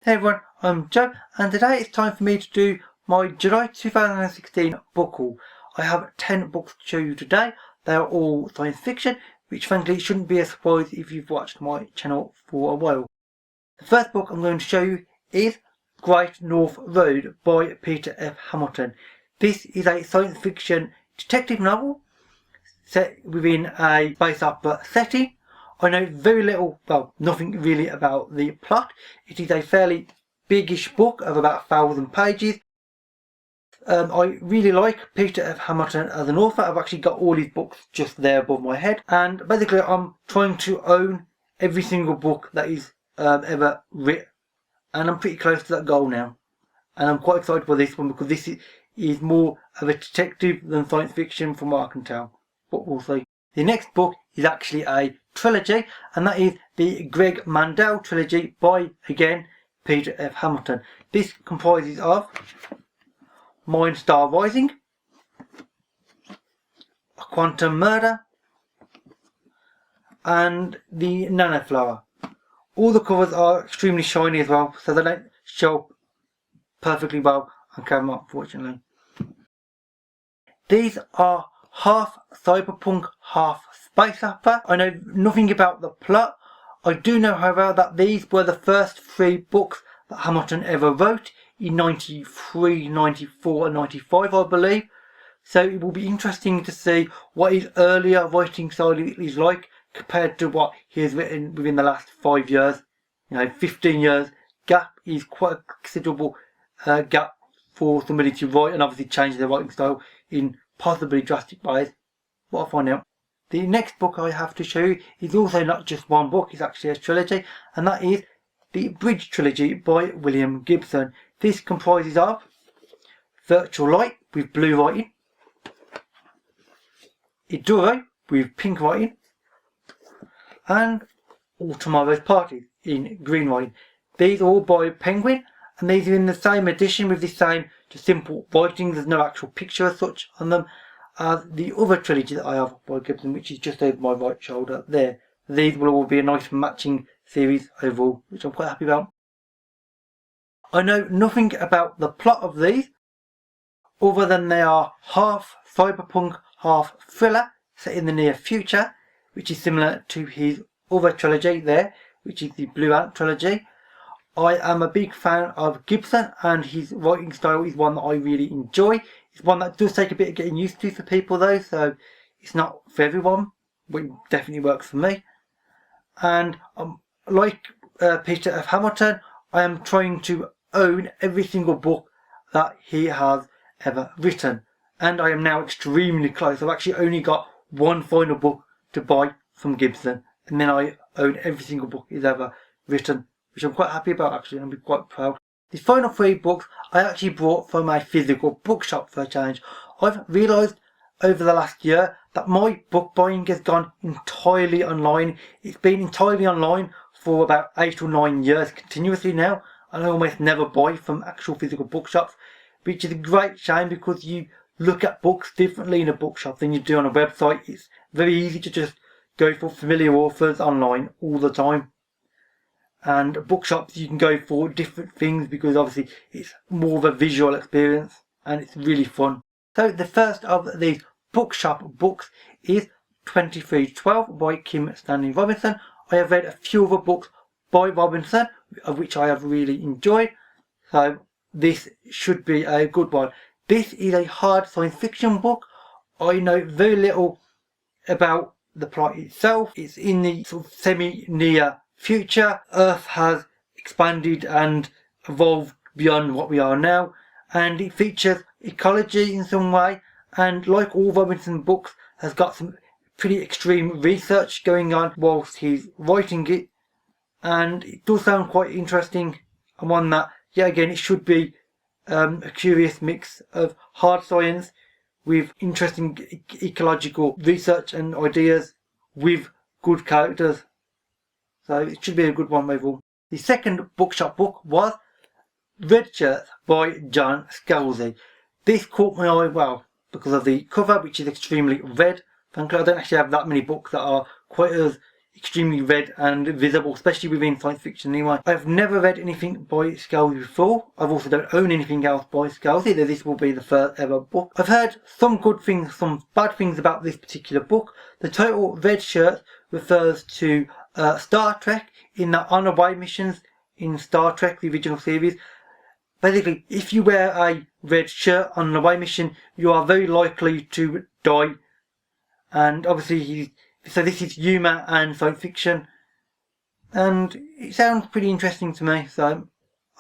Hey everyone, I'm Joe, and today it's time for me to do my July 2016 book haul. I have 10 books to show you today. They are all science fiction, which frankly shouldn't be a surprise if you've watched my channel for a while. The first book I'm going to show you is Great North Road by Peter F. Hamilton. This is a science fiction detective novel set within a space opera setting. I know very little, well, nothing really about the plot. It is a fairly biggish book of about 1,000 pages. I really like Peter F. Hamilton as an author. I've actually got all his books just there above my head. And basically I'm trying to own every single book that he's ever written. And I'm pretty close to that goal now. And I'm quite excited for this one because this is more of a detective than science fiction from what I can tell. But we'll see. The next book is actually a trilogy, and that is the Greg Mandel trilogy by, again, Peter F. Hamilton. This comprises of Mindstar Rising, A Quantum Murder, and the Nano Flower. All the covers are extremely shiny as well, so they don't show up perfectly well on camera, unfortunately. These are half cyberpunk, half space opera. I know nothing about the plot. I do know, however, that these were the first 3 books that Hamilton ever wrote in 93, 94 and 95, I believe. So it will be interesting to see what his earlier writing style is like compared to what he has written within the last 5 years. 15 years gap is quite a considerable gap for somebody to write and obviously change their writing style in possibly drastic ways. What I'll find out. The next book I have to show you is also not just one book, it's actually a trilogy, and that is the Bridge Trilogy by William Gibson. This comprises of Virtual Light with blue writing, Idoru with pink writing, and All Tomorrow's Parties in green writing. These are all by Penguin, and these are in the same edition with the same just simple writing. There's no actual picture as such on them as the other trilogy that I have by Gibson, which is just over my right shoulder there. These will all be a nice matching series overall, which I'm quite happy about. I know nothing about the plot of these other than they are half cyberpunk, half thriller set in the near future, which is similar to his other trilogy there, which is the Blue Ant trilogy. I am a big fan of Gibson, and his writing style is one that I really enjoy. It's one that does take a bit of getting used to for people though, so it's not for everyone, but it definitely works for me. And like Peter F. Hamilton, I am trying to own every single book that he has ever written. And I am now extremely close. I've actually only got one final book to buy from Gibson, and then I own every single book he's ever written, which I'm quite happy about actually, and I'm quite proud. The final 3 books I actually brought from a physical bookshop for a change. I've realised over the last year that my book buying has gone entirely online. It's been entirely online for about 8 or 9 years continuously now, and I almost never buy from actual physical bookshops, which is a great shame because you look at books differently in a bookshop than you do on a website. It's very easy to just go for familiar authors online all the time. And bookshops you can go for different things because obviously it's more of a visual experience and it's really fun. So the first of these bookshop books is 2312 by Kim Stanley Robinson. I have read a few other books by Robinson, of which I have really enjoyed, so this should be a good one. This is a hard science fiction book. I know very little about the plot itself. It's in the sort of semi-near future. Earth has expanded and evolved beyond what we are now, and it features ecology in some way, and like all Robinson books has got some pretty extreme research going on whilst he's writing it, and it does sound quite interesting, and one that, yeah, again, it should be a curious mix of hard science with interesting ecological research and ideas with good characters. So it should be a good one overall. The second bookshop book was Redshirts by John Scalzi. This caught my eye, well, because of the cover, which is extremely red. Frankly, I don't actually have that many books that are quite as extremely read and visible, especially within science fiction anyway. I've never read anything by Scalzi before. I've also don't own anything else by Scalzi, though this will be the first ever book. I've heard some good things, some bad things about this particular book. The title Redshirts refers to Star Trek in the on-away missions in Star Trek, the original series. Basically, if you wear a red shirt on an away mission, you are very likely to die. And obviously, so this is humour and science fiction. And it sounds pretty interesting to me, so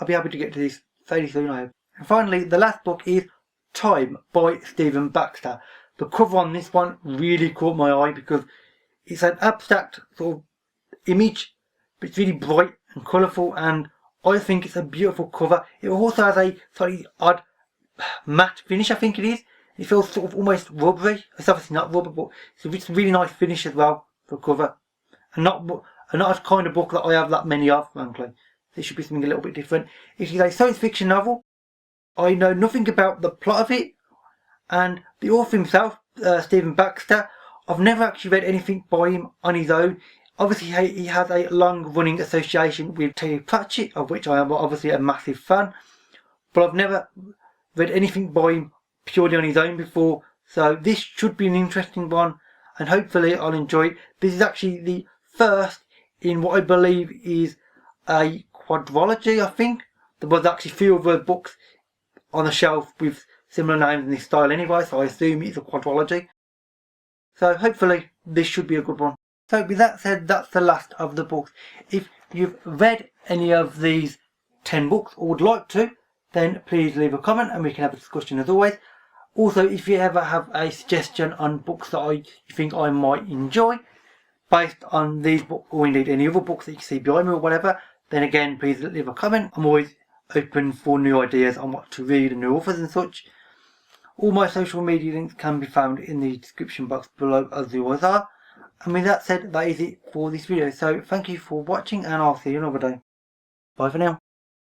I'll be happy to get to this fairly soon, I hope. And finally, the last book is Time by Stephen Baxter. The cover on this one really caught my eye because it's an abstract sort of image, but it's really bright and colourful, and I think it's a beautiful cover. It also has a slightly odd matte finish, I think it is. It feels sort of almost rubbery. It's obviously not rubber, but it's a really nice finish as well for a cover. And not a kind of book that I have that many of, frankly. It should be something a little bit different. It is a science fiction novel. I know nothing about the plot of it. And the author himself, Stephen Baxter, I've never actually read anything by him on his own. Obviously, he has a long-running association with Terry Pratchett, of which I am obviously a massive fan. But I've never read anything by him purely on his own before. So this should be an interesting one, and hopefully I'll enjoy it. This is actually the first in what I believe is a quadrilogy, I think. There was actually 3 other books on the shelf with similar names in this style anyway, so I assume it's a quadrilogy. So hopefully this should be a good one. So with that said, that's the last of the books. If you've read any of these 10 books or would like to, then please leave a comment and we can have a discussion as always. Also, if you ever have a suggestion on books that you think I might enjoy, based on these books or indeed any other books that you see behind me or whatever, then again please leave a comment. I'm always open for new ideas on what to read and new authors and such. All my social media links can be found in the description box below, as they always are. And with that said, that is it for this video. So thank you for watching, and I'll see you another day. Bye for now.